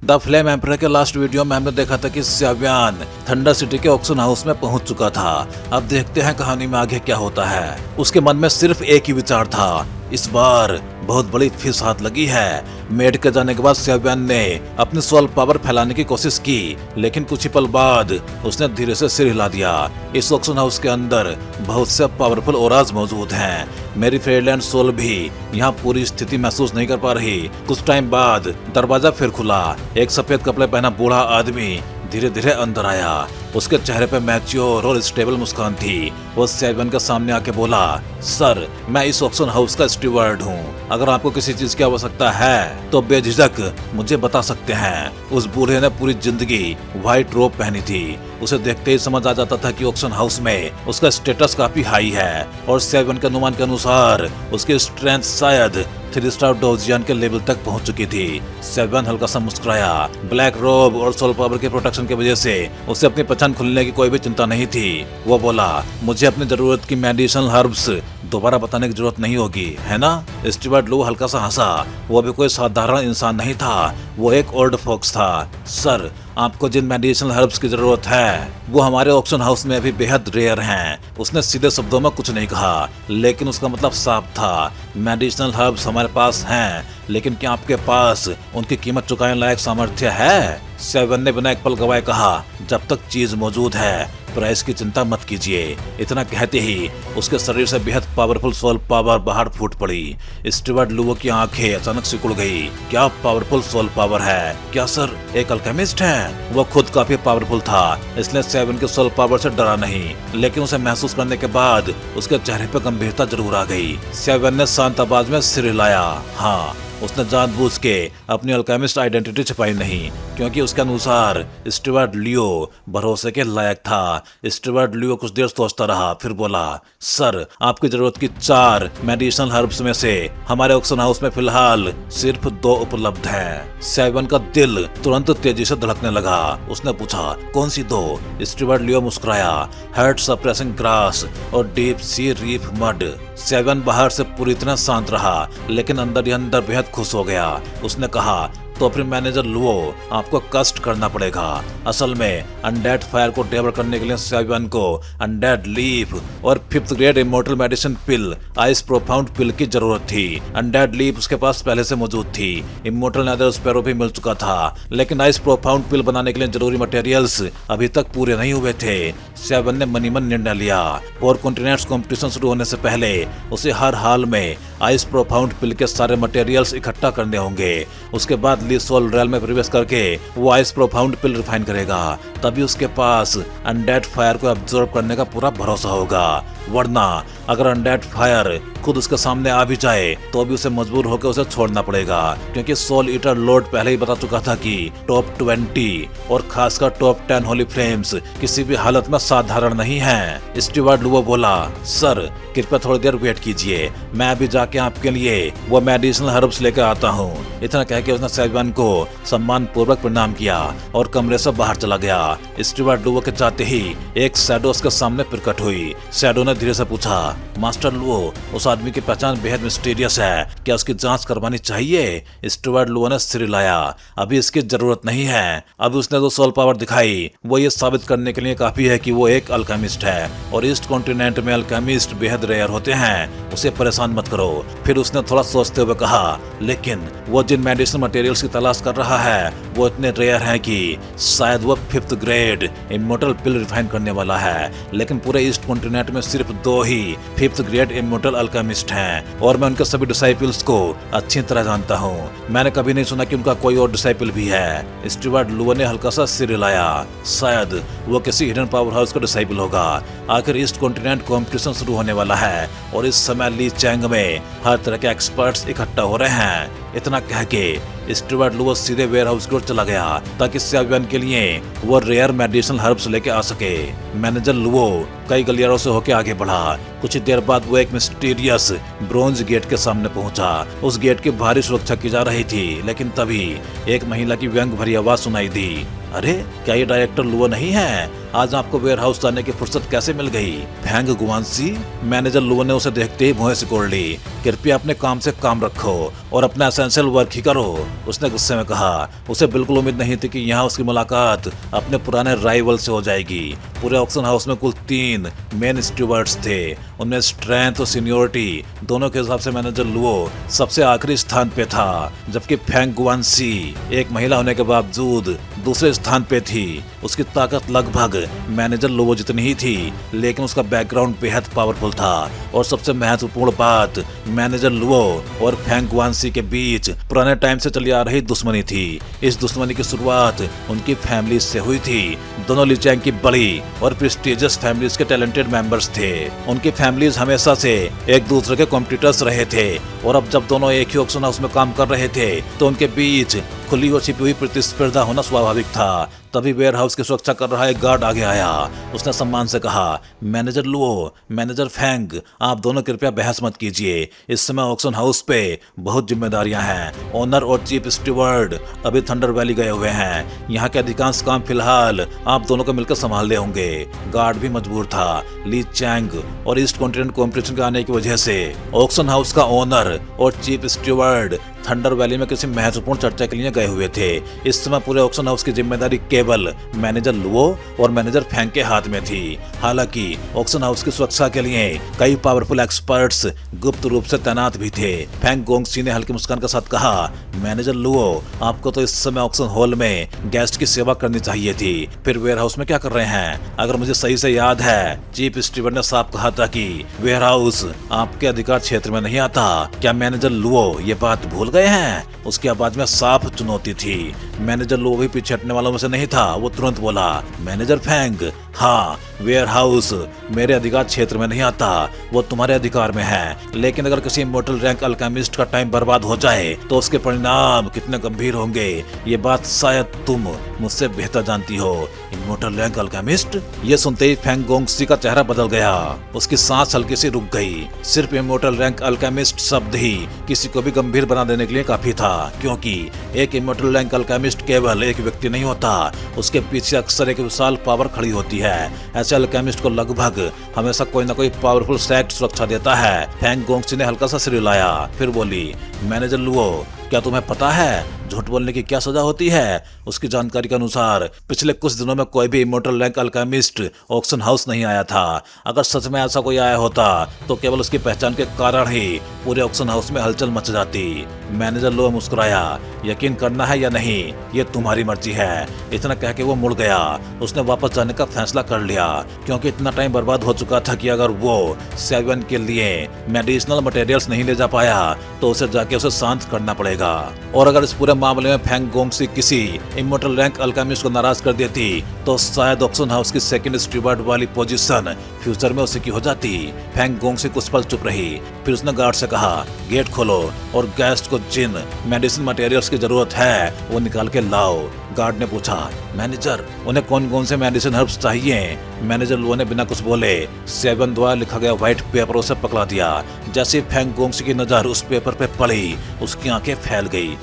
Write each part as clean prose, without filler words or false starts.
The flame emperor के last video में हमने देखा था कि सेवियन थंडर सिटी के ऑक्शन हाउस में पहुंच चुका था। अब देखते हैं कहानी में आगे क्या होता है। उसके मन में सिर्फ एक ही विचार था, इस बार बहुत बड़ी फिश हाथ लगी है। मेड के जाने के बाद सेवियन ने अपनी सोल पावर फैलाने की कोशिश की, लेकिन कुछ ही पल बाद उसने धीरे से सिर हिला दिया। इस ऑक्शन हाउस के अंदर बहुत से पावरफुल ओराज मौजूद हैं। मेरी फेयरलैंड सोल भी यहाँ पूरी स्थिति महसूस नहीं कर पा रही। कुछ टाइम बाद दरवाजा फिर खुला। एक सफेद कपड़े पहना बूढ़ा आदमी धीरे धीरे अंदर आया। उसके चेहरे पे मैच्योर और स्टेबल मुस्कान थी। वो सेवियन के सामने आके बोला, सर, मैं इस ऑक्शन हाउस का स्टीवर्ड हूँ। अगर आपको किसी चीज की आवश्यकता है तो बेझिझक मुझे बता सकते हैं। उस बूढ़े ने पूरी जिंदगी व्हाइट रोब पहनी थी। उसे देखते ही समझ आ जाता था कि ऑक्शन हाउस में उसका स्टेटस काफी हाई है और सेवियन के अनुमान के अनुसार उसकी स्ट्रेंथ शायद 3 स्टार डोजियन के लेवल तक पहुंच चुकी थी। सेवियन हल्का सा मुस्कुराया। ब्लैक रोब और सोल पावर के प्रोटेक्शन की वजह से उसे अपनी पहचान खुलने की कोई भी चिंता नहीं थी। वो बोला, मुझे अपनी जरूरत की मेडिसिनल हर्ब्स दोबारा बताने की जरूरत नहीं होगी, है ना? स्टीवर्ड लू हल्का सा हंसा। वो भी कोई साधारण इंसान नहीं था, वो एक ओल्ड फॉक्स था। सर, आपको जिन मेडिसिनल हर्ब्स की जरूरत है वो हमारे ऑक्शन हाउस में अभी बेहद रेयर हैं। उसने सीधे शब्दों में कुछ नहीं कहा, लेकिन उसका मतलब साफ था। मेडिसिनल हर्ब्स हमारे पास हैं, लेकिन क्या आपके पास उनकी कीमत चुकाने लायक सामर्थ्य है? सेवियन ने बिना एक पल गवाए कहा, जब तक चीज मौजूद है प्राइस की चिंता मत कीजिए। इतना कहते ही उसके शरीर से बेहद पावरफुल सोल पावर बाहर फूट पड़ी। स्टीवर्ड लुओ की आंखें अचानक सिकुड़ गई। क्या पावरफुल सोल पावर है? क्या सर एक अल्केमिस्ट है? वो खुद काफी पावरफुल था, इसलिए सेवियन के सोल पावर से डरा नहीं, लेकिन उसे महसूस करने के बाद उसके चेहरे पर गंभीरता जरूर आ गई। सेवियन ने शांत आवाज में सिर हिलाया। हाँ, उसने जानबूझ के अपनी अल्केमिस्ट आइडेंटिटी छिपाई नहीं, क्योंकि उसके अनुसार स्टीवर्ड लियो भरोसे के लायक था। स्टीवर्ड लियो कुछ देर सोचता रहा, फिर बोला, सर, आपकी जरूरत की 4 मेडिसिनल हर्ब्स में से हमारे ऑक्शन हाउस में फिलहाल सिर्फ 2 उपलब्ध हैं। सेवियन का दिल तुरंत तेजी से धड़कने लगा। उसने पूछा, कौन सी 2? स्टीवर्ड लियो मुस्कुराया, हार्ट सप्रेसिंग ग्रास और डीप सी रीफ मड। सेवियन बाहर से पूरी तरह शांत रहा, लेकिन अंदर ही अंदर बेहद खुश हो गया। उसने कहा, तो फिर मैनेजर लुओ, आपको कष्ट करना पड़ेगा। असल में अनडेड फायर को डेवलप करने के लिए सेवियन को अनडेड लीफ और 5th ग्रेड इमोर्टल मेडिसिन पिल आइस प्रोफाउंड पिल की जरूरत थी। अनडेड लीफ उसके पास पहले से मौजूद थी। इमोर्टल नेदर स्पैरो भी मिल चुका था, लेकिन आइस प्रोफाउंड पिल बनाने के लिए जरूरी मटेरियल्स अभी तक पूरे नहीं हुए थे। सेवियन ने मनी मन निर्णय लिया। 4 कॉन्टिनेंट्स कंपटीशन शुरू होने से पहले उसे हर हाल में आइस प्रोफाउंड पिल के सारे मटेरियल्स इकट्ठा करने होंगे। उसके बाद सोल रेल में प्रवेश करके वो आइस प्रोफाउंड पिल रिफाइन करेगा। तभी उसके पास अनडेड फायर को अब्सॉर्ब करने का पूरा भरोसा होगा। वरना अगर अनडेड फायर खुद उसके सामने आ भी जाए तो भी उसे मजबूर होकर उसे छोड़ना पड़ेगा, क्योंकि सोल ईटर लॉर्ड पहले ही बता चुका था कि टॉप 20 और खासकर टॉप 10 होली फ्लेम्स किसी भी हालत में साधारण नहीं है। स्टीवर्ड लुओ बोला, सर, कृपया थोड़ी देर वेट कीजिए, मैं अभी जाके आपके लिए वो मेडिसिनल हर्ब्स लेकर आता हूँ। इतना कह के उसने सेवियन को सम्मान पूर्वक प्रणाम किया और कमरे से बाहर चला गया। स्टीवर्ड लुओ के जाते ही एक शैडो उसके सामने प्रकट हुई। शैडो ने धीरे से पूछा, मास्टर लुओ, उस आदमी की पहचान बेहद मिस्टीरियस है, क्या उसकी जांच करवानी चाहिए? स्टीवर्ड लुओ ने सिर हिलाया, अभी इसकी जरूरत नहीं है। अभी उसने जो सोल पावर दिखाई वो ये साबित करने के लिए काफी है कि वो एक अल्केमिस्ट है, और ईस्ट कॉन्टिनेंट में अल्केमिस्ट बेहद रेयर होते हैं, उसे परेशान मत करो। फिर उसने थोड़ा सोचते हुए कहा, लेकिन वो जिन मेडिसिन मटेरियल्स की तलाश कर रहा है वो इतने रेयर हैं कि शायद वो 5th ग्रेड इमोर्टल पिल रिफाइन करने वाला है। लेकिन पूरे ईस्ट कॉन्टिनेंट में सिर्फ 2 ही 5th ग्रेड इमोर्टल अल्केमिस्ट हैं, और मैं उनके सभी डिसाइपल्स को अच्छी तरह जानता हूँ। मैंने कभी नहीं सुना कि उनका कोई और डिसाइपल भी है। स्टीवर्ड लुओ ने हल्का सा सिर हिलाया, शायद वो किसी हिडन पावर हाउस का डिसाइपल होगा। आखिर ईस्ट कॉन्टिनेंट कॉम्पिटिशन शुरू होने वाला है और इस समय ली चैंग में हर तरह के एक्सपर्ट्स इकट्ठा हो रहे हैं। इतना कह के स्टीवर्ड लुओ सीधे वेयर हाउस की ओर चला गया ताकि सेवियन के लिए वो रेयर मेडिसिनल हर्ब्स लेके आ सके। मैनेजर लुओ कई गलियारों से होकर आगे बढ़ा। कुछ ही देर बाद वो एक मिस्टीरियस ब्रोंज गेट के सामने पहुंचा। उस गेट की भारी सुरक्षा की जा रही थी, लेकिन तभी एक महिला की व्यंग भरी आवाज सुनाई दी। अरे क्या ये डायरेक्टर लुओ नहीं है? आज आपको वेयर हाउस जाने की फुर्सत कैसे मिल गई? फैंग गुआनसी। मैनेजर लुओ ने उसे देखते ही भुएं सिकोड़ ली। कृपया अपने काम से काम रखो और अपना एसेंशियल वर्क ही करो, उसने गुस्से में कहा। उसे बिल्कुल उम्मीद नहीं थी कि यहाँ उसकी मुलाकात अपने पुराने राइवल से हो जाएगी। पूरे ऑक्शन हाउस में कुल 3 मेन स्टीवर्ड्स थे। उनमें स्ट्रेंथ और सीनियोरिटी दोनों के हिसाब से मैनेजर लुओ सबसे आखिरी स्थान पे था, जबकि फैंग गुआनसी एक महिला होने के बावजूद दूसरे स्थान पे थी। उसकी ताकत लगभग मैनेजर लुओ जितनी ही थी, लेकिन उसका बैकग्राउंड बेहद पावरफुल था। और सबसे महत्वपूर्ण बात, मैनेजर लुओ और फैंग गुआनसी के बीच पुराने टाइम से चली आ रही दुश्मनी थी। इस दुश्मनी की शुरुआत उनकी फैमिली से हुई थी। दोनों लीचैंग की बड़ी और प्रेस्टिजियस फैमिलीज के टैलेंटेड मेंबर्स थे। उनकी फैमिलीज हमेशा से एक दूसरे के कॉम्पिटिटर्स रहे थे, और अब जब दोनों एक ही ऑक्शन हाउस में काम कर रहे थे तो उनके बीच खुली और छिपी हुई प्रतिस्पर्धा होना स्वाभाविक था। तभी वेयर हाउस की सुरक्षा कर रहा एक गार्ड आगे आया। उसने सम्मान से कहा, मैनेजर लुओ, मैनेजर फैंग, आप दोनों कृपया बहस मत कीजिए। इस समय ऑक्शन हाउस पे बहुत जिम्मेदारियां हैं। ओनर और चीफ स्टीवर्ड अभी थंडर वैली गए हुए हैं। यहाँ के अधिकांश काम फिलहाल आप दोनों को मिलकर संभालने होंगे। गार्ड भी मजबूर था। ली चैंग और ईस्ट कॉन्टिनेंट कॉम्पिटिशन के आने की वजह से ऑक्शन हाउस का ओनर और चीफ स्टीवर्ड थंडर वैली में किसी महत्वपूर्ण चर्चा के लिए गए हुए थे। इस समय पूरे ऑक्शन हाउस की जिम्मेदारी केवल मैनेजर लुओ और मैनेजर फैंग के हाथ में थी। हालांकि ऑक्शन हाउस की सुरक्षा के लिए कई पावरफुल एक्सपर्ट्स गुप्त रूप से तैनात भी थे। फैंग गोंगसी ने हल्की मुस्कान के साथ कहा, मैनेजर लुओ, आपको तो इस समय ऑक्शन हॉल में गेस्ट की सेवा करनी चाहिए थी, फिर वेयर हाउस में क्या कर रहे हैं? अगर मुझे सही से याद है, चीफ स्टीवर्ड ने साफ कहा था कि वेयर हाउस आपके अधिकार क्षेत्र में नहीं आता। क्या मैनेजर लुओ ये बात भूल गए हैं? उसकी आवाज में साफ चुनौती थी। मैनेजर लुओ भी पीछे हटने वालों में से नहीं था। वो तुरंत बोला, मैनेजर फैंग, हाँ, वेयर हाउस मेरे अधिकार क्षेत्र में नहीं आता, वो तुम्हारे अधिकार में है। लेकिन अगर किसी इमॉर्टल रैंक अल्केमिस्ट का टाइम बर्बाद हो जाए तो उसके परिणाम कितने गंभीर होंगे, ये बात शायद तुम मुझसे बेहतर जानती हो। Immortal rank alchemist? ये सुनते ही फैंग गोंगसी का चेहरा बदल गया। उसकी सांस हल्की सी रुक गई। सिर्फ इमॉर्टल रैंक अल्केमिस्ट शब्द ही किसी को भी गंभीर बना देने के लिए काफी था, क्योंकि एक इमॉर्टल रैंक अल्केमिस्ट केवल एक व्यक्ति नहीं होता, उसके पीछे अक्सर एक विशाल पावर खड़ी होती है। ऐसे अल्केमिस्ट को लगभग हमेशा कोई ना कोई पावरफुल सेक्ट सुरक्षा देता है। फैंग गोंगसी ने हल्का सा सिर हिलाया, फिर बोली, मैनेजर लुओ, क्या तुम्हें पता है झूठ बोलने की क्या सजा होती है? उसकी जानकारी के अनुसार पिछले कुछ दिनों में कोई भी immortal rank alchemist auction house नहीं आया था। अगर सच में ऐसा कोई आया होता तो केवल उसकी पहचान के कारण ही पूरे ऑक्शन हाउस में हलचल मच जाती। मैनेजर लुओ मुस्कुराया, यकीन करना है या नहीं ये तुम्हारी मर्जी है। इतना कह के वो मुड़ गया। उसने वापस जाने का फैसला कर लिया, क्योंकि इतना टाइम बर्बाद हो चुका था कि अगर वो सेवन के लिए मेडिसिनल मटेरियल्स नहीं ले जा पाया तो उसे जाके उसे शांत करना पड़ेगा। और अगर इस पूरे मामले में फैंग गोंगसी किसी इमॉर्टल रैंक अल्केमिस्ट को नाराज कर देती तो शायद ऑक्शन हाउस की सेकंड स्टीवर्ड वाली पोजीशन फ्यूचर में उसी की हो जाती। फैंग गोंगसी कुछ पल चुप रही, फिर उसने गार्ड से कहा, गेट खोलो और गेस्ट को जिन मेडिसिन मटेरियल्स की जरूरत है वो निकाल के लाओ। गार्ड ने पूछा, मैनेजर, उन्हें कौन कौन से मेडिसिन हर्ब्स चाहिए? मैनेजर लुओ ने बिना कुछ बोले सेवन द्वारा लिखा गया व्हाइट पेपर उसे पकड़ा दिया। जैसे फैंग गोंगसी की नजर उस पेपर पे पड़ी, उसकी आंखें फैल गई।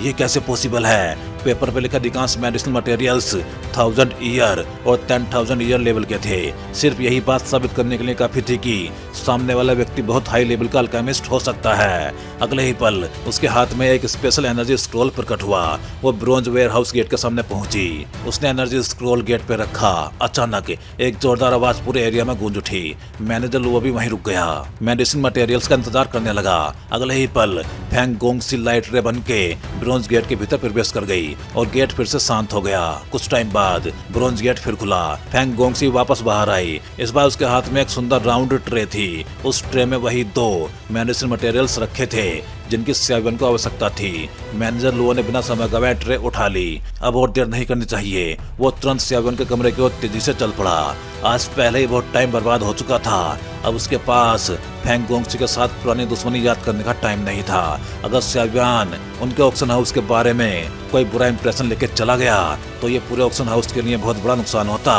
ये कैसे पॉसिबल है? पेपर पे लिखा अधिकांश मेडिसिनल मटेरियल्स 1000 ईयर और 10,000 ईयर लेवल के थे। सिर्फ यही बात साबित करने के लिए काफी थी कि सामने वाला व्यक्ति बहुत हाई लेवल का अल्केमिस्ट हो सकता है। अगले ही पल उसके हाथ में एक स्पेशल एनर्जी स्क्रॉल प्रकट हुआ। वो ब्रोंज वेयर हाउस गेट के सामने पहुंची। उसने एनर्जी स्क्रॉल गेट पे रखा। अचानक एक जोरदार आवाज पूरे एरिया में गूंज उठी। मैनेजर लुओ भी वहीं रुक गया, मेडिसिन मटेरियल्स का इंतजार करने लगा। अगले ही पल फैंग गोंगसी लाइट रे बन के ब्रोंज गेट के भीतर प्रवेश कर गई और गेट फिर से शांत हो गया। कुछ टाइम बाद ब्रोंज गेट फिर खुला। फैंग गोंगसी वापस बाहर आई। इस बार उसके हाथ में एक सुंदर राउंड ट्रे थी। उस ट्रे में वही 2 मेडिसिन मटेरियल्स रखे थे जिनकी सेवन को आवश्यकता थी। मैनेजर लुओ ने बिना समय गवाए ट्रे उठा ली। अब और देर नहीं करनी चाहिए। वो तुरंत सेवन के कमरे की ओर तेजी से चल पड़ा। आज पहले ही बहुत टाइम बर्बाद हो चुका था। अब उसके पास फेंग गोंगसी के साथ पुरानी दुश्मनी याद करने का टाइम नहीं था। अगर सियाव्यान उनके ऑक्शन हाउस के बारे में कोई बुरा इंप्रेशन लेके चला गया तो ये पूरे ऑक्शन हाउस के लिए बहुत बड़ा नुकसान होता।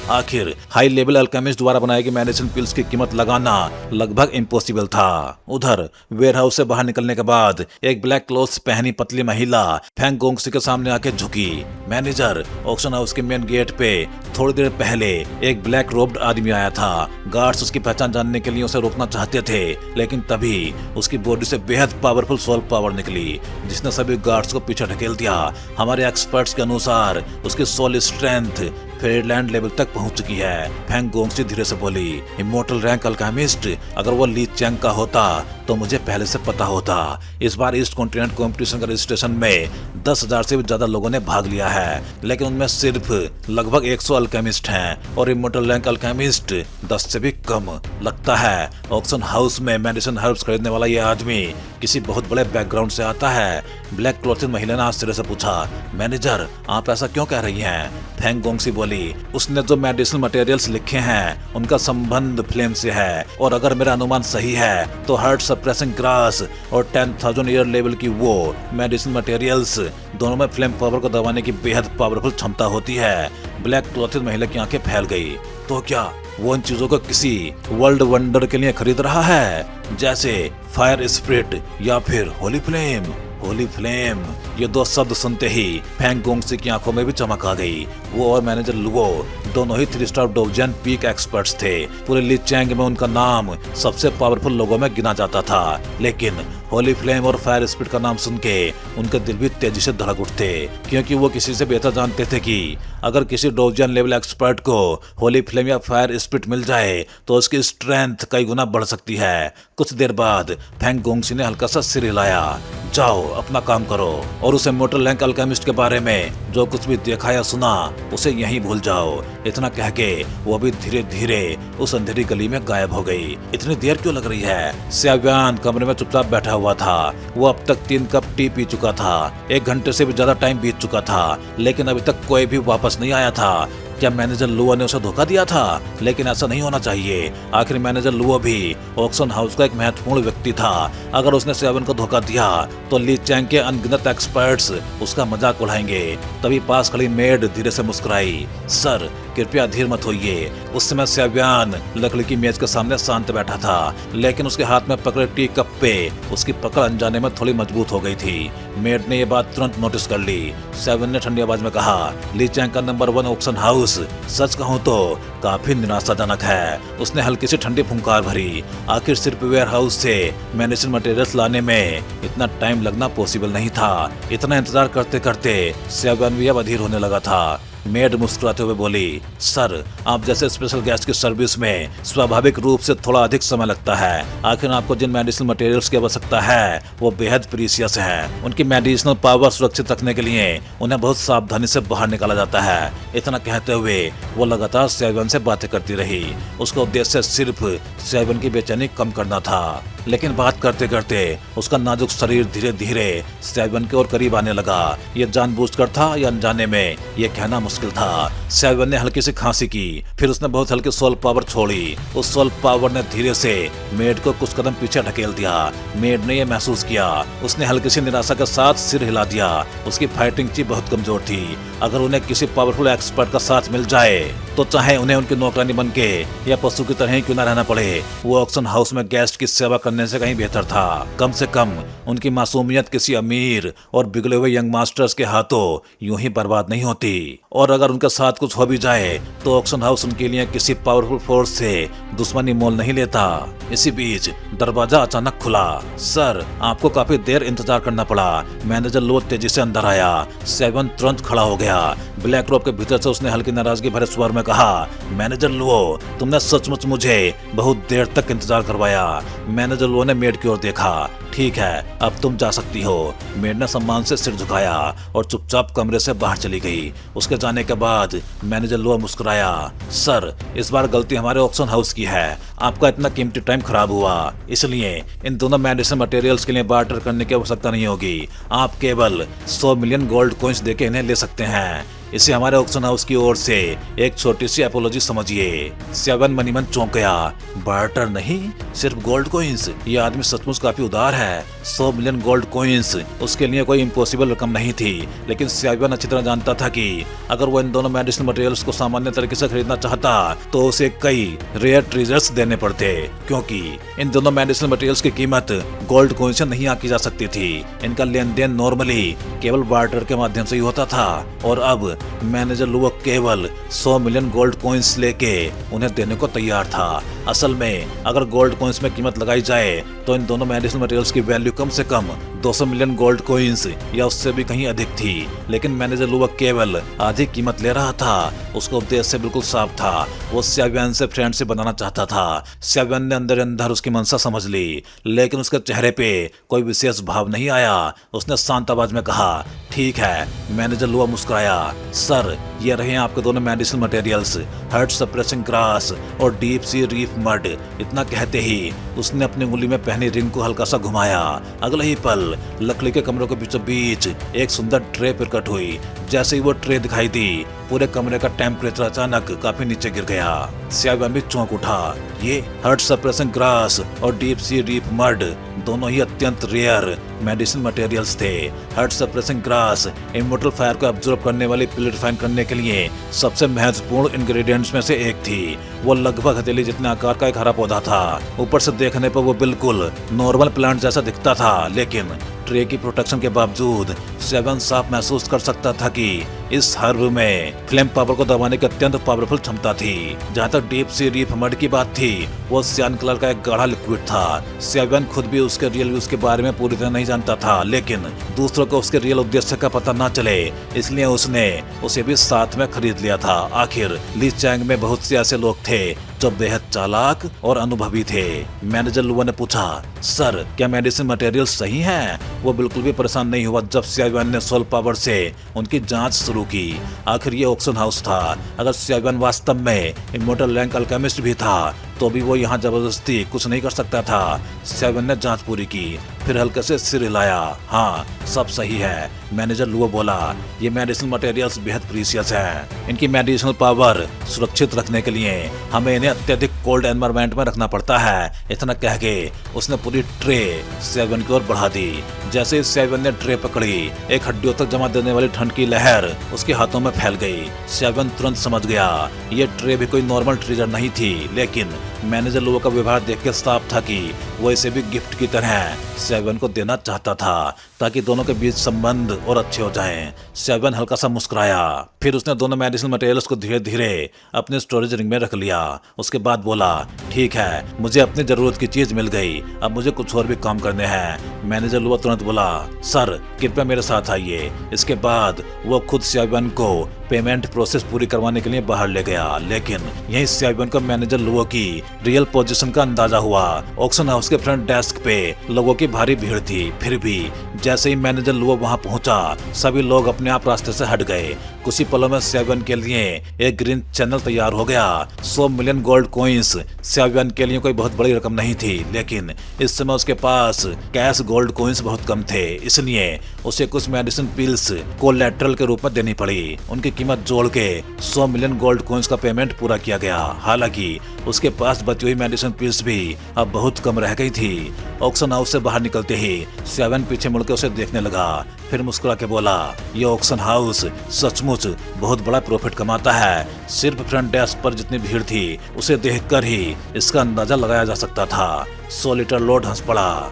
आखिर हाई लेवल अल्केमिस्ट द्वारा बनाई गई मेडिसिन पिल्स की कीमत लगाना लगभग इम्पॉसिबल था। उधर वेयर हाउस से बाहर निकलने के बाद एक ब्लैक क्लोथ्स पहनी पतली महिला फेंग गोंगसी के सामने आके झुकी। मैनेजर, ऑक्शन हाउस के मेन गेट पे थोड़ी देर पहले एक ब्लैक रोब्ड आदमी आया था। गार्ड्स उसकी पहचान जानने के लिए उसे रोकना चाहते थे, लेकिन तभी उसकी बॉडी से बेहद पावरफुल सोल पावर निकली जिसने सभी गार्ड्स को पीछे ढकेल दिया। हमारे एक्सपर्ट्स के अनुसार उसकी सोल स्ट्रेंथ फेयरलैंड लेवल तक पहुंच चुकी है। फेंग गोंगसी धीरे से बोली, इमोर्टल रैंक अल्केमिस्ट, अगर वो ली चैंग का होता तो मुझे पहले से पता होता। इस बार ईस्ट कॉन्टिनेंट कॉम्पिटिशन का रजिस्ट्रेशन में 10,000 से भी ज्यादा लोगों ने भाग लिया है, लेकिन उनमें सिर्फ लगभग 100 अल्केमिस्ट हैं और इमोर्टल रैंक अल्केमिस्ट 10 से भी कम। लगता है ऑक्शन हाउस में मेडिसिन हर्ब्स खरीदने वाला ये आदमी किसी बहुत बड़े बैकग्राउंड से आता है। ब्लैक क्लॉथिंग महिला ने आश्चर्य से पूछा, मैनेजर आप ऐसा क्यों कह रही हैं? फेंग गोंगसी बोली, उसने जो मेडिसिन मटेरियल्स लिखे हैं उनका संबंध फ्लेम से है, और अगर मेरा अनुमान सही है तो हार्ट सप्रेसिंग ग्रास और 10,000 ईयर लेवल की वो मेडिसिन मटेरियल्स दोनों में फ्लेम पावर को दबाने की बेहद पावरफुल क्षमता होती है। ब्लैक क्लॉथिंग महिला की आंखें फैल गई। तो क्या वो इन चीजों को किसी वर्ल्ड वंडर के लिए खरीद रहा है, जैसे फायर स्पिरिट या फिर होली फ्लेम? होली फ्लेम, ये दो शब्द सुनते ही फेंग गोंगसी की आंखों में भी चमक आ गई। वो और मैनेजर लुओ दोनों ही 3 स्टार डोवजन पीक एक्सपर्ट्स थे। पूरे ली चैंग में उनका नाम सबसे पावरफुल लोगों में गिना जाता था, लेकिन होली फ्लेम और फायर स्पिरिट का नाम सुन के उनके दिल भी तेजी से धड़क उठते, क्योंकि वो किसी से बेहतर जानते थे कि अगर किसी डोवजन लेवल एक्सपर्ट को होली फ्लेम या फायर स्पिरिट मिल जाए तो उसकी स्ट्रेंथ कई गुना बढ़ सकती है। कुछ देर बाद फेंग गोंगसी ने हल्का सा सिर हिलाया, जाओ अपना काम करो और उस इमोर्टल रैंक अल्केमिस्ट के बारे में जो कुछ भी देखा या सुना उसे यहीं भूल जाओ। इतना कह के वो भी धीरे धीरे उस अंधेरी गली में गायब हो गई। इतनी देर क्यों लग रही है? सियाव्यान कमरे में चुपचाप बैठा हुआ था। वो अब तक 3 कप टी पी चुका था। 1 घंटे से भी ज्यादा टाइम बीत चुका था, लेकिन अभी तक कोई भी वापस नहीं आया था। क्या मैनेजर लुओ ने उसे धोखा दिया था? लेकिन ऐसा नहीं होना चाहिए। आखिर मैनेजर लुओ भी ऑक्शन हाउस का एक महत्वपूर्ण व्यक्ति था। अगर उसने सियाव्यान को धोखा दिया तो ली चैंग के अनगिनत एक्सपर्ट्स उसका मजाक उड़ाएंगे। तभी पास खड़ी मेड धीरे से मुस्कुराई, सर कृपया धीर मत होइए। उस समय सियाव्यान लकड़ी की मेज के सामने शांत बैठा था, लेकिन उसके हाथ में पकड़े टी कप पे उसकी पकड़ अनजाने में थोड़ी मजबूत हो गई थी। मेड ने ये बात तुरंत नोटिस कर ली। सियाव्यान ने ठंडी आवाज में कहा, ली चैंग का नंबर 1 ऑक्शन हाउस सच कहूँ तो काफी निराशाजनक है। उसने हल्की सी ठंडी फुंकार भरी। आखिर सिर्फ वेयर हाउस से मेडिसिन मटेरियल्स लाने में इतना टाइम लगना पॉसिबल नहीं था। इतना इंतजार करते करते सियाव्यान भी अब अधीर होने लगा था। मेड मुस्कुराते हुए बोली, सर आप जैसे स्पेशल गेस्ट की सर्विस में स्वाभाविक रूप से थोड़ा अधिक समय लगता है। आखिर आपको जिन मेडिसिनल मटेरियल्स की आवश्यकता है वो बेहद प्रीशियस है। उनकी मेडिसिनल पावर सुरक्षित रखने के लिए उन्हें बहुत सावधानी से बाहर निकाला जाता है। इतना कहते हुए वो लगातार सियाव्यान से बातें करती रही। उसका उद्देश्य सिर्फ सियाव्यान की बेचैनी कम करना था, लेकिन बात करते करते उसका नाजुक शरीर धीरे धीरे सियाव्यान के और करीब आने लगा। ये जानबूझकर था या अनजाने में ये कहना मुश्किल था। सियाव्यान ने हल्की सी खांसी की, फिर उसने बहुत हल्की सोल पावर छोड़ी। उस सोल पावर ने धीरे से मेड को कुछ कदम पीछे ढकेल दिया। मेड ने यह महसूस किया। उसने हल्की सी निराशा के साथ सिर हिला दिया। उसकी फाइटिंग ची बहुत कमजोर थी। अगर उन्हें किसी पावरफुल एक्सपर्ट का साथ मिल जाए तो चाहे उन्हें उनकी नौकरानी बन के या पशु की तरह ही क्यों न रहना पड़े, वो ऑक्शन हाउस में गेस्ट की सेवा करने से कहीं बेहतर था। कम से कम उनकी मासूमियत किसी अमीर और बिगड़े हुए यंग मास्टर्स के हाथों यूं ही बर्बाद नहीं होती। और अगर उनके साथ कुछ हो भी जाए तो ऑक्शन हाउस उनके लिए किसी पावरफुल फोर्स से दुश्मनी मोल नहीं लेता। इसी बीच दरवाजा अचानक खुला। सर आपको काफी देर इंतजार करना पड़ा। मैनेजर लो तेजी से अंदर आया। सियाव्यान तुरंत खड़ा हो गया। ब्लैक रोब के भीतर से उसने हल्की नाराजगी भरे स्वर में कहा, मैनेजर लुओ तुमने सचमुच मुझे बहुत देर तक इंतजार करवाया। मैनेजर लुओ ने मेड की ओर देखा। ठीक है अब तुम जा सकती हो। मेड ने सम्मान से सिर झुकाया और चुपचाप कमरे से बाहर चली गई। उसके जाने के बाद मैनेजर लुओ मुस्कुराया, सर इस बार गलती हमारे ऑक्शन हाउस की है। आपका इतना कीमती टाइम खराब हुआ, इसलिए इन दोनों मेडिसिन मटेरियल्स के लिए बार्टर करने की आवश्यकता नहीं होगी। आप केवल 100 मिलियन गोल्ड कॉइंस देके इन्हें ले सकते हैं। इसे हमारे ऑक्शन हाउस की ओर से एक छोटी सी अपोलॉजी समझिए। स्याबियान मनी मन चौंक गया। बार्टर नहीं, सिर्फ गोल्ड कॉइंस। ये आदमी सचमुच काफी उदार है। 100 मिलियन गोल्ड कॉइंस उसके लिए कोई इम्पॉसिबल रकम नहीं थी, लेकिन स्याबियान अच्छी तरह जानता था कि अगर वो इन दोनों मेडिसिनल मटेरियल्स को सामान्य तरीके से खरीदना चाहता तो उसे कई रेयर ट्रेजर्स देने पड़ते, क्योंकि इन दोनों मेडिसिनल मटेरियल्स की कीमत गोल्ड कॉइन से नहीं आंकी जा सकती थी। इनका लेन देन नॉर्मली केवल बार्टर के माध्यम से ही होता था, और अब मैनेजर लुओ केवल 100 मिलियन गोल्ड कॉइंस लेके उन्हें देने को तैयार था। असल में अगर गोल्ड कॉइंस में कीमत लगाई जाए तो इन दोनों मेडिसिनल मटेरियल्स की वैल्यू कम से कम 200 मिलियन गोल्ड कॉइंस या उससे भी कहीं अधिक थी, लेकिन मैनेजर लुओ केवल आधी कीमत ले रहा था। उसका उद्देश्य बिल्कुल साफ था, वो स्याबियान से फ्रेंडशिप बनाना चाहता था। स्याबियान ने अंदर अंदर उसकी मंशा समझ ली, लेकिन उसके चेहरे पे कोई विशेष भाव नहीं आया। उसने शांत आवाज में कहा, ठीक है। मैनेजर लुओ मुस्कुराया, सर ये रहे आपके दोनों medicine materials, heart suppressing grass और डीप सी रीफ मड। इतना कहते ही उसने अपनी उंगली में पहनी रिंग को हल्का सा घुमाया। अगले ही पल लकड़ी के कमरे के बीचों बीच एक सुंदर ट्रे प्रकट हुई। जैसे ही वो ट्रे दिखाई दी, पूरे कमरे का टेम्परेचर अचानक काफी नीचे गिर गया। स्याबियान भी चौंक उठा। ये हार्ट सप्रेसिंग ग्रास और डीप सी रीफ मड दोनों ही अत्यंत रेयर मेडिसिन मटेरियल्स थे। Heart suppressing grass immortal fire को अब्जॉर्ब करने वाली प्यूरिफाइन करने के लिए सबसे महत्वपूर्ण इंग्रेडिएंट्स में से एक थी। वो लगभग हथेली जितने आकार का एक हरा पौधा था। ऊपर से देखने पर वो बिल्कुल नॉर्मल प्लांट जैसा दिखता था, लेकिन ट्रे की प्रोटेक्शन के बावजूद स्याबियान साफ महसूस कर सकता था कि इस हर्ब में फ्लेम पावर को दबाने की अत्यंत पावरफुल क्षमता थी। जहाँ तक डीप सी रीफ मड की बात थी, वो सियान कलर का एक गाढ़ा लिक्विड था। स्याबियान खुद भी उसके रियल यूज के बारे में पूरी तरह नहीं जानता था, लेकिन दूसरों को उसके रियल उद्देश्य का पता न चले इसलिए उसने उसे भी साथ में खरीद लिया था। आखिर ली चैंग में बहुत से ऐसे लोग थे जो बेहद चालाक और अनुभवी थे। मैनेजर लुओ ने पूछा, सर क्या मेडिसिन मटेरियल सही हैं? वो बिल्कुल भी परेशान नहीं हुआ जब स्याबियान ने सोल पावर से उनकी जांच शुरू की। आखिर ये ऑक्शन हाउस था। अगर स्याबियान वास्तव में इमोर्टल रैंक अल्केमिस्ट भी था तो भी वो यहाँ जबरदस्ती कुछ नहीं कर सकता था। स्याबियान ने जांच पूरी की, फिर हल्के से सिर हिलाया। हाँ, सब सही है। मैनेजर लुओ बोला, ये मेडिसिन मटेरियल्स बेहद प्रीशियस हैं। इनकी मेडिसिनल पावर सुरक्षित रखने के लिए हमें इन्हें अत्यधिक कोल्ड एनवायरनमेंट में रखना पड़ता है। इतना कह के उसने पूरी ट्रे स्याबियान की ओर बढ़ा दी। जैसे ही स्याबियान ने ट्रे पकड़ी, एक हड्डियों तक जमा देने वाली ठंड की लहर उसके हाथों में फैल गई। स्याबियान तुरंत समझ गया ये ट्रे भी कोई नॉर्मल ट्रेजर नहीं थी, लेकिन मैनेजर लुओ का व्यवहार देख के साफ था कि वो इसे भी गिफ्ट की तरह स्याबियान को देना चाहता था, ताकि दोनों के बीच संबंध और अच्छे हो जाएं। स्याबियान हल्का सा मुस्कुराया, फिर उसने दोनों मेडिसिन मटेरियल्स को धीरे धीरे अपने स्टोरेज रिंग में रख लिया। उसके बाद बोला, ठीक है, मुझे अपनी जरूरत की चीज मिल गई, अब मुझे कुछ और भी काम करने हैं। मैनेजर लुओ तुरंत बोला, सर कृपया मेरे साथ आइए। इसके बाद वो खुद स्याबियान को पेमेंट प्रोसेस पूरी करवाने के लिए बाहर ले गया, लेकिन यही स्याबियान को मैनेजर लुओ की रियल पोजीशन का अंदाजा हुआ। ऑक्शन हाउस के फ्रंट डेस्क पे लोगों की भारी भीड़ थी, फिर भी जैसे ही मैनेजर लुओ वहां पहुंचा, सभी लोग अपने आप रास्ते से हट गए। कुछ ही पलों में स्याबियान के लिए एक ग्रीन चैनल तैयार हो गया। 100 मिलियन गोल्ड कॉइंस स्याबियान के लिए कोई बहुत बड़ी रकम नहीं थी, लेकिन इस समय उसके पास कैश गोल्ड कॉइंस बहुत कम थे, इसलिए उसे कुछ मेडिसिन पिल्स कोलैटरल के रूप में देनी पड़ी। उनकी कीमत जोड़ के 100 मिलियन गोल्ड कॉइंस का पेमेंट पूरा किया गया। हालांकि उसके पास बची हुई मेडिसिन पिल्स भी अब बहुत कम रह गई थी। ऑक्शन हाउस से बाहर निकलते ही स्याबियान पीछे मुड़कर उसे देखने लगा, फिर मुस्कुरा के बोला, ये ऑक्शन हाउस सचमुच बहुत बड़ा प्रॉफिट कमाता है। सिर्फ फ्रंट डेस्क पर जितनी भीड़ थी उसे देखकर ही इसका अंदाजा लगाया जा सकता था। सोलिटर लॉर्ड हंस पड़ा,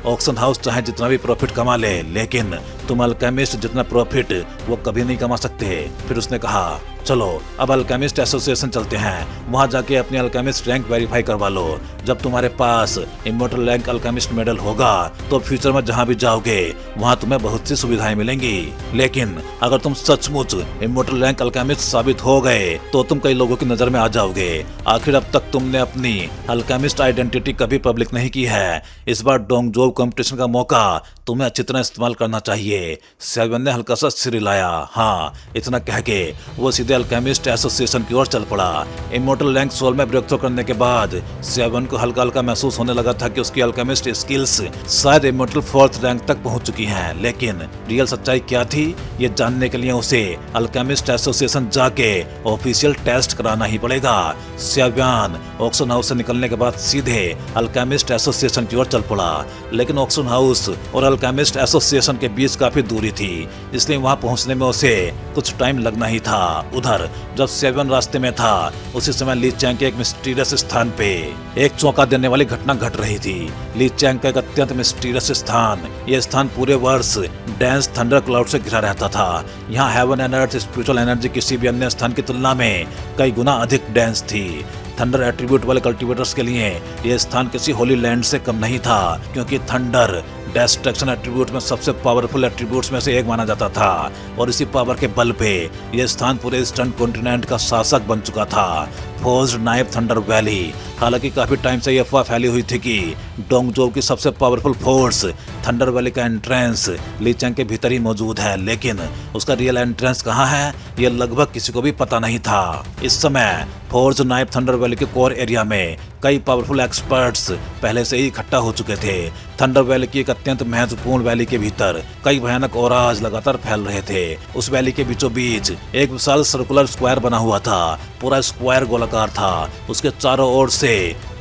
ऑक्शन हाउस चाहे जितना भी प्रॉफिट कमा ले, लेकिन तुम अल्केमिस्ट जितना प्रॉफिट वो कभी नहीं कमा सकते। फिर उसने कहा, चलो अब अल्केमिस्ट एसोसिएशन चलते हैं, वहां जाके अपनी अल्केमिस्ट रैंक वेरीफाई करवा लो। जब तुम्हारे पास इमोर्टल रैंक अल्केमिस्ट मेडल होगा तो फ्यूचर में जहां भी जाओगे वहां तुम्हें बहुत सी सुविधाएं मिलेंगी। लेकिन अगर तुम सचमुच इमोर्टल रैंक अल्केमिस्ट साबित हो गए तो तुम कई लोगों की नजर में आ जाओगे। आखिर अब तक तुमने अपनी अल्केमिस्ट आइडेंटिटी कभी पब्लिक नहीं की है। इस बार डोंगजोव कंपटीशन का मौका तुम्हें अच्छी तरह इस्तेमाल करना चाहिए। लिए सेवन ने हल्का सा सिर हिलाया। हाँ, इतना कह के वो सीधे अल्केमिस्ट एसोसिएशन की ओर चल पड़ा। इमोर्टल रैंक सोल में ब्रेक थ्रू करने के बाद सेवन को हल्का हल्का महसूस होने लगा था कि उसकी अल्केमिस्ट स्किल्स शायद इमोर्टल फोर्थ रैंक तक पहुंच चुकी हैं, लेकिन रियल सच्चाई क्या थी ये जानने के लिए उसे अल्केमिस्ट एसोसिएशन जाके ऑफिशियल टेस्ट कराना ही पड़ेगा। सेव्यान ऑक्शन हाउस से निकलने के बाद सीधे अल्केमिस्ट एसोसिएशन की ओर चल पड़ा, लेकिन ऑक्शन हाउस और अल्केमिस्ट एसोसिएशन के बीच काफी दूरी थी, इसलिए वहां पहुंचने में उसे कुछ टाइम लगना ही था। उधर जब सेवन रास्ते में था उसी समय ली चैंग के एक मिस्टीरियस स्थान पे एक चौंका देने वाली घटना घट रही थी। ली चैंग का एक अत्यंत मिस्टीरियस स्थान, यह स्थान पूरे वर्ष डेंस थंडर क्लाउड से घिरा रहता था। यहाँ heaven and earth spiritual energy किसी भी अन्य स्थान की तुलना में कई गुना अधिक डेंस थी। थंडर एट्रीब्यूट वाले कल्टीवेटर्स के लिए यह स्थान किसी होली लैंड से कम नहीं था, क्योंकि थंडर डिस्ट्रक्शन एट्रीब्यूट में सबसे पावरफुल एट्रीब्यूट्स में से एक माना जाता था, और इसी पावर के बल पे यह स्थान पूरे ईस्टर्न कॉन्टिनेंट का शासक बन चुका था। Forced knife thunder valley. हालांकि काफी टाइम से यह अफवाह फैली हुई थी कि डोंगजोउ की सबसे पावरफुल फोर्स थंडर वैली का एंट्रेंस ली चैंग के भीतर ही मौजूद है, लेकिन उसका रियल एंट्रेंस कहाँ है यह लगभग किसी को भी पता नहीं था। इस समय फोर्स्ड नाइफ थंडर वैली के कोर एरिया में कई पावरफुल एक्सपर्ट्स पहले से ही इकट्ठा हो चुके थे। थंडर वैली की एक अत्यंत महत्वपूर्ण वैली के भीतर कई भयानक ऑराज लगातार फैल रहे थे। उस वैली के बीचों बीच एक विशाल सर्कुलर स्क्वायर बना हुआ था। पूरा स्क्वायर गोलाकार था, उसके चारों ओर से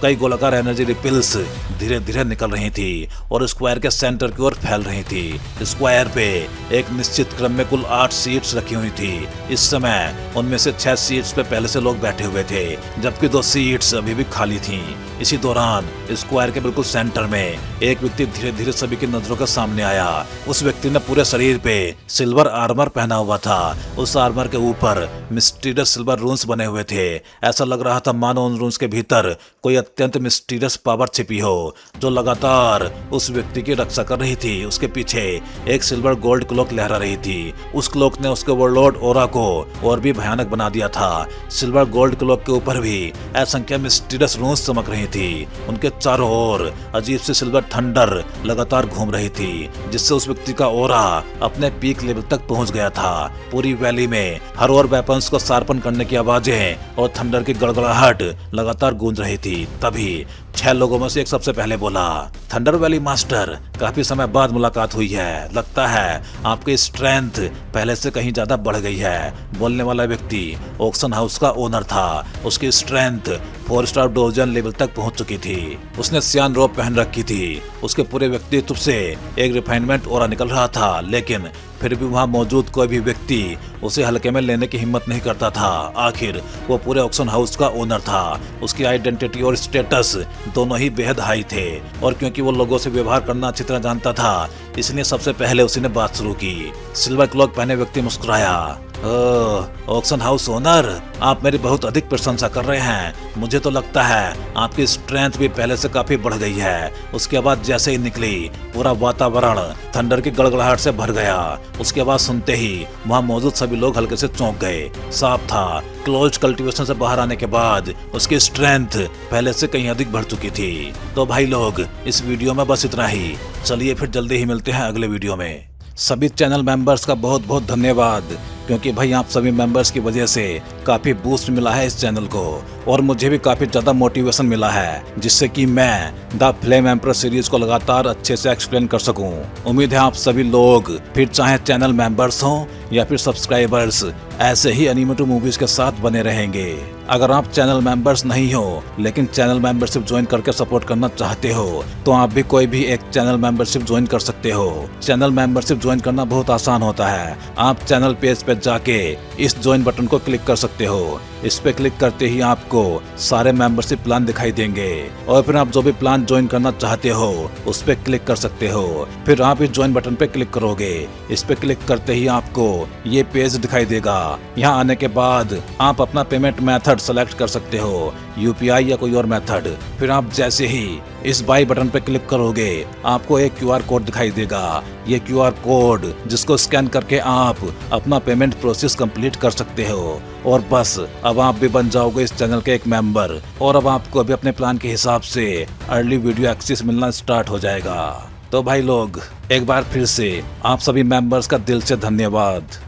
कई गोलाकार एनर्जी रिपल्स धीरे धीरे निकल रही थी और स्क्वायर के सेंटर की ओर फैल रही थी। स्क्वायर पे एक निश्चित क्रम में कुल 8 सीट्स रखी हुई थी। इस समय उनमें से 6 सीट्स पे पहले से लोग बैठे हुए थे, जबकि 2 सीट्स अभी भी खाली थीं। इसी दौरान स्क्वायर के बिल्कुल सेंटर में एक व्यक्ति धीरे धीरे सभी की नजरों के सामने आया। उस व्यक्ति ने पूरे शरीर पे सिल्वर आर्मर पहना हुआ था। उस आर्मर के ऊपर मिस्टीरियस सिल्वर रून्स बने हुए थे। ऐसा लग रहा था मानो उन रून्स के भीतर कोई अत्यंत मिस्टीरियस पावर छिपी हो, जो लगातार उस व्यक्ति की रक्षा कर रही थी। उसके पीछे एक सिल्वर गोल्ड क्लॉक लहरा रही थी। उस क्लॉक ने उसके ओवरलॉर्ड ओरा को और भी भयानक बना दिया था। सिल्वर गोल्ड क्लॉक के ऊपर भी असंख्य मिस्टीरियस रून्स चमक रही थी। उनके चारों ओर अजीब सी सिल्वर थंडर लगातार घूम रही थी, जिससे उस व्यक्ति का ओरा अपने पीक लेवल तक पहुंच गया था। पूरी वैली में हर और वेपन्स को शार्पन करने की आवाजें और थंडर की गड़गड़ाहट लगातार गूंज रही थी। तभी 6 लोगों में से एक सबसे पहले बोला, थंडर वैली मास्टर, काफी समय बाद मुलाकात हुई है। लगता है आपकी स्ट्रेंथ पहले से कहीं ज्यादा बढ़ गई है। बोलने वाला व्यक्ति ऑक्शन हाउस का ओनर था। उसकी स्ट्रेंथ 4 स्टार डोजन लेवल तक पहुंच चुकी थी। उसने सियान रोब पहन रखी थी। उसके पूरे व्यक्तित्व से एक रिफाइनमेंट ओरा निकल रहा था, लेकिन फिर भी वहां मौजूद कोई भी व्यक्ति उसे हल्के में लेने की हिम्मत नहीं करता था। आखिर वो पूरे ऑक्शन हाउस का ओनर था। उसकी आइडेंटिटी और स्टेटस दोनों ही बेहद हाई थे, और क्योंकि वो लोगों से व्यवहार करना अच्छी तरह जानता था, इसलिए सबसे पहले उसी ने बात शुरू की। सिल्वर क्लॉक पहने व्यक्ति मुस्कुराया, ऑक्शन हाउस ओनर, आप मेरी बहुत अधिक प्रशंसा कर रहे हैं। मुझे तो लगता है आपकी स्ट्रेंथ भी पहले से काफी बढ़ गई है। उसकी आवाज जैसे ही निकली, पूरा वातावरण थंडर की गड़गड़ाहट से भर गया। उसकी आवाज सुनते ही वहां मौजूद सभी लोग हल्के से चौंक गए। साफ था, क्लोज कल्टीवेशन से बाहर आने के बाद उसकी स्ट्रेंथ पहले से कहीं अधिक बढ़ चुकी थी। तो भाई लोग, इस वीडियो में बस इतना ही। चलिए फिर जल्दी ही मिलते हैं अगले वीडियो में। सभी चैनल मेंबर्स का बहुत बहुत धन्यवाद, क्योंकि भाई आप सभी मेंबर्स की वजह से काफी बूस्ट मिला है इस चैनल को, और मुझे भी काफी ज्यादा मोटिवेशन मिला है, जिससे कि मैं द फ्लेम एम्परर सीरीज को लगातार अच्छे से एक्सप्लेन कर सकूं। उम्मीद है आप सभी लोग, फिर चाहे चैनल मेंबर्स हों या फिर सब्सक्राइबर्स, ऐसे ही एनिमेटेड मूवीज के साथ बने रहेंगे। अगर आप चैनल मेंबर्स नहीं हो लेकिन चैनल मेंबरशिप ज्वाइन करके सपोर्ट करना चाहते हो, तो आप भी कोई भी एक चैनल मेंबरशिप ज्वाइन कर सकते हो। चैनल मेंबरशिप ज्वाइन करना बहुत आसान होता है। आप चैनल पेज पे जाके इस ज्वाइन बटन को क्लिक कर सकते हो। इस पे क्लिक करते ही आपको सारे मेंबरशिप प्लान दिखाई देंगे, और फिर आप जो भी प्लान ज्वाइन करना चाहते हो उस पे क्लिक कर सकते हो। फिर आप इस ज्वाइन बटन पे क्लिक करोगे। इस पे क्लिक करते ही आपको ये पेज दिखाई देगा। यहाँ आने के बाद आप अपना पेमेंट मेथड सेलेक्ट कर सकते हो, यूपीआई या कोई और मेथड। फिर आप जैसे ही इस बाई बटन पे क्लिक करोगे, आपको एक क्यूआर कोड दिखाई देगा। ये क्यूआर कोड जिसको स्कैन करके आप अपना पेमेंट प्रोसेस कंप्लीट कर सकते हो, और बस अब आप भी बन जाओगे इस चैनल के एक मेंबर, और अब आपको अभी अपने प्लान के हिसाब से अर्ली वीडियो एक्सेस मिलना स्टार्ट हो जाएगा। तो भाई लोग, एक बार फिर से आप सभी मेंबर्स का दिल से धन्यवाद।